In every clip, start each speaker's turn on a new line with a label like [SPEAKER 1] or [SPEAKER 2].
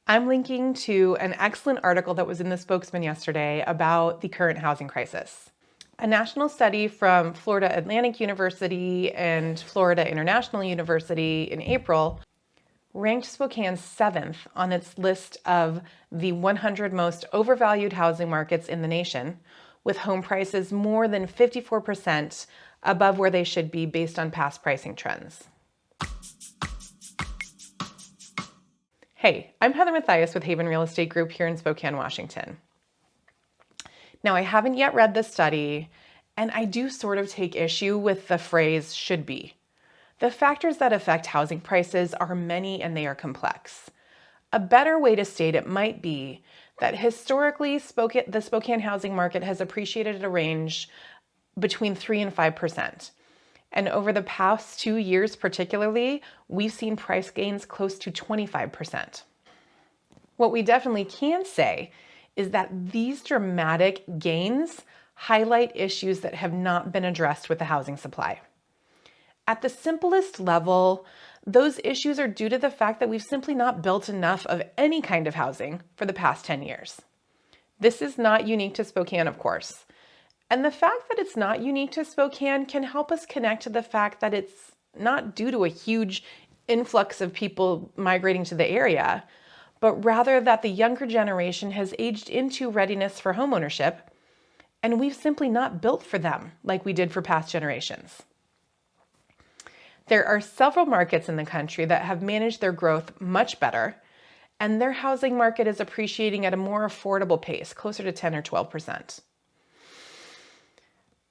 [SPEAKER 1] I'm linking to an excellent article that was in the Spokesman yesterday about the current housing crisis. A national study from Florida Atlantic University and Florida International University in April ranked Spokane 7th on its list of the 100 most overvalued housing markets in the nation, with home prices more than 54% above where they should be based on past pricing trends. Hey, I'm Heather Matthias with Haven Real Estate Group here in Spokane, Washington. Now, I haven't yet read the study, and I do sort of take issue with the phrase should be. The factors that affect housing prices are many and they are complex. A better way to state it might be that historically, the Spokane housing market has appreciated at a range between 3 and 5%. And over the past 2 years particularly, we've seen price gains close to 25%. What we definitely can say is that these dramatic gains highlight issues that have not been addressed with the housing supply. At the simplest level, those issues are due to the fact that we've simply not built enough of any kind of housing for the past 10 years. This is not unique to Spokane, of course. And the fact that it's not unique to Spokane can help us connect to the fact that it's not due to a huge influx of people migrating to the area, but rather that the younger generation has aged into readiness for homeownership, and we've simply not built for them like we did for past generations. There are several markets in the country that have managed their growth much better, and their housing market is appreciating at a more affordable pace, closer to 10 or 12%.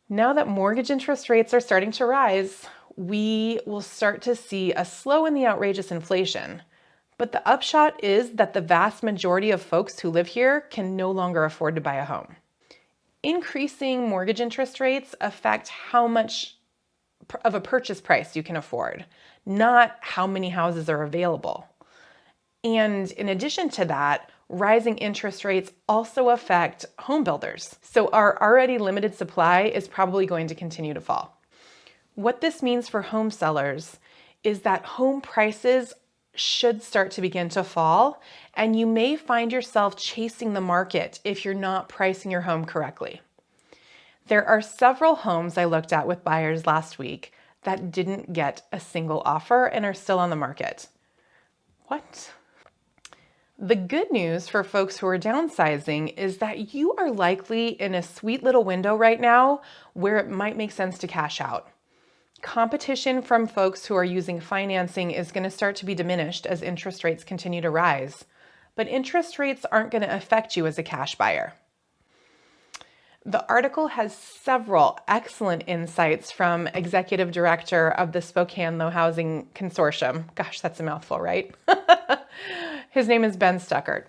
[SPEAKER 1] Now that mortgage interest rates are starting to rise, we will start to see a slow in the outrageous inflation. But the upshot is that the vast majority of folks who live here can no longer afford to buy a home. Increasing mortgage interest rates affect how much of a purchase price you can afford, not how many houses are available. And in addition to that, rising interest rates also affect home builders. So our already limited supply is probably going to continue to fall. What this means for home sellers is that home prices should start to begin to fall, and you may find yourself chasing the market if you're not pricing your home correctly. There are several homes I looked at with buyers last week that didn't get a single offer and are still on the market. What? The good news for folks who are downsizing is that you are likely in a sweet little window right now where it might make sense to cash out. Competition from folks who are using financing is going to start to be diminished as interest rates continue to rise, but interest rates aren't going to affect you as a cash buyer. The article has several excellent insights from Executive Director of the Spokane Low Housing Consortium. Gosh, that's a mouthful, right? His name is Ben Stuckert.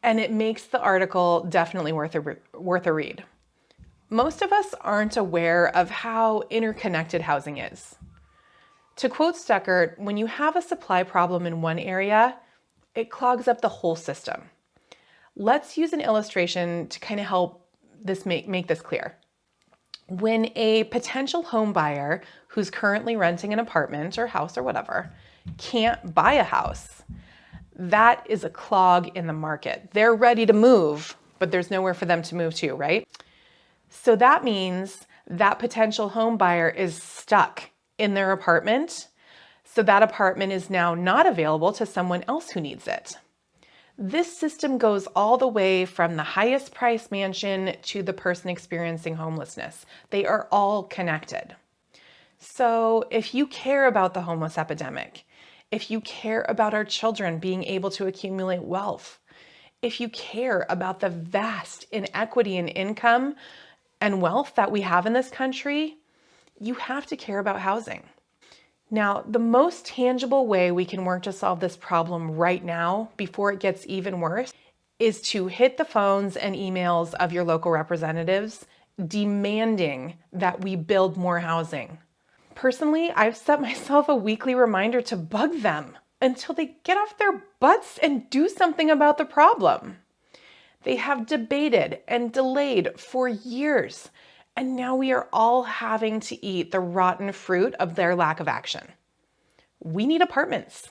[SPEAKER 1] And it makes the article definitely worth a read. Most of us aren't aware of how interconnected housing is. To quote Stuckert, when you have a supply problem in one area, it clogs up the whole system. Let's use an illustration to kind of help make this clear. When a potential home buyer who's currently renting an apartment or house or whatever can't buy a house, that is a clog in the market. They're ready to move, but there's nowhere for them to move to, right? So that means that potential home buyer is stuck in their apartment. So that apartment is now not available to someone else who needs it. This system goes all the way from the highest price mansion to the person experiencing homelessness. They are all connected. So if you care about the homeless epidemic, if you care about our children being able to accumulate wealth, if you care about the vast inequity in income and wealth that we have in this country, you have to care about housing. Now, the most tangible way we can work to solve this problem right now, before it gets even worse, is to hit the phones and emails of your local representatives demanding that we build more housing. Personally, I've set myself a weekly reminder to bug them until they get off their butts and do something about the problem. They have debated and delayed for years, and now we are all having to eat the rotten fruit of their lack of action. We need apartments.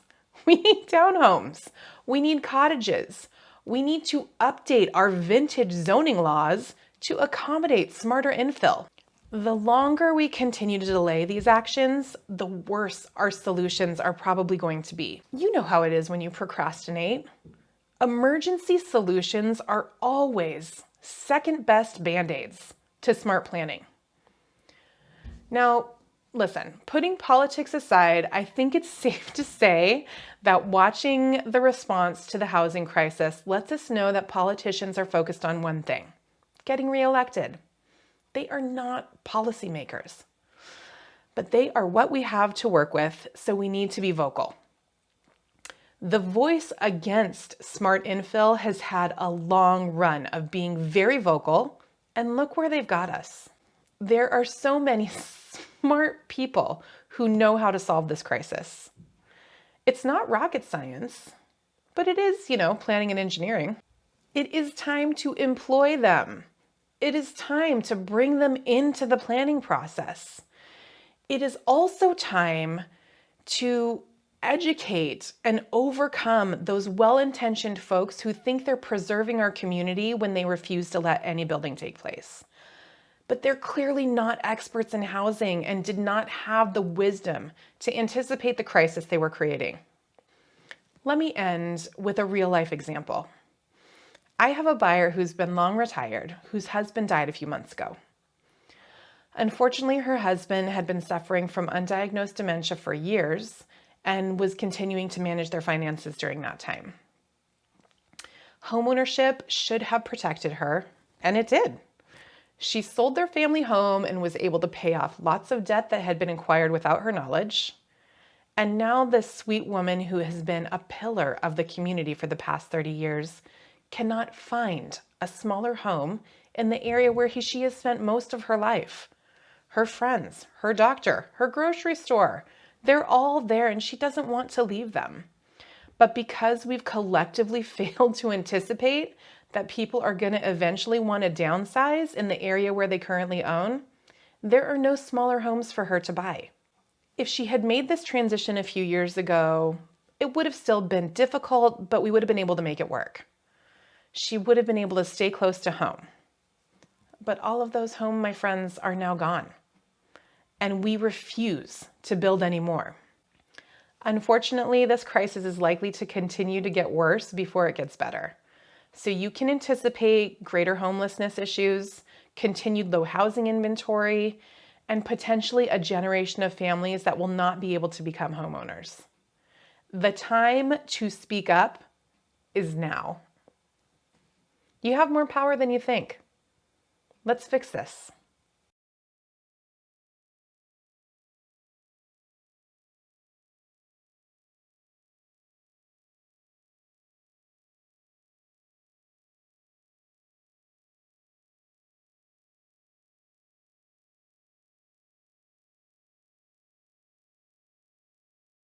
[SPEAKER 1] We need townhomes. We need cottages. We need to update our vintage zoning laws to accommodate smarter infill. The longer we continue to delay these actions, the worse our solutions are probably going to be. You know how it is when you procrastinate. Emergency solutions are always second best band-aids to smart planning. Now, listen, putting politics aside, I think it's safe to say that watching the response to the housing crisis lets us know that politicians are focused on one thing: getting reelected. They are not policymakers, but they are what we have to work with, so we need to be vocal. The voice against smart infill has had a long run of being very vocal, and look where they've got us. There are so many smart people who know how to solve this crisis. It's not rocket science, but it is, planning and engineering. It is time to employ them. It is time to bring them into the planning process. It is also time to educate and overcome those well-intentioned folks who think they're preserving our community when they refuse to let any building take place. But they're clearly not experts in housing and did not have the wisdom to anticipate the crisis they were creating. Let me end with a real-life example. I have a buyer who's been long retired, whose husband died a few months ago. Unfortunately, her husband had been suffering from undiagnosed dementia for years and was continuing to manage their finances during that time. Homeownership should have protected her, and it did. She sold their family home and was able to pay off lots of debt that had been acquired without her knowledge. And now this sweet woman who has been a pillar of the community for the past 30 years cannot find a smaller home in the area where she has spent most of her life. Her friends, her doctor, her grocery store, they're all there and she doesn't want to leave them. But because we've collectively failed to anticipate that people are going to eventually want to downsize in the area where they currently own, there are no smaller homes for her to buy. If she had made this transition a few years ago, it would have still been difficult, but we would have been able to make it work. She would have been able to stay close to home. But all of those homes, my friends, are now gone. And we refuse to build any more. Unfortunately, this crisis is likely to continue to get worse before it gets better. So you can anticipate greater homelessness issues, continued low housing inventory, and potentially a generation of families that will not be able to become homeowners. The time to speak up is now. You have more power than you think. Let's fix this.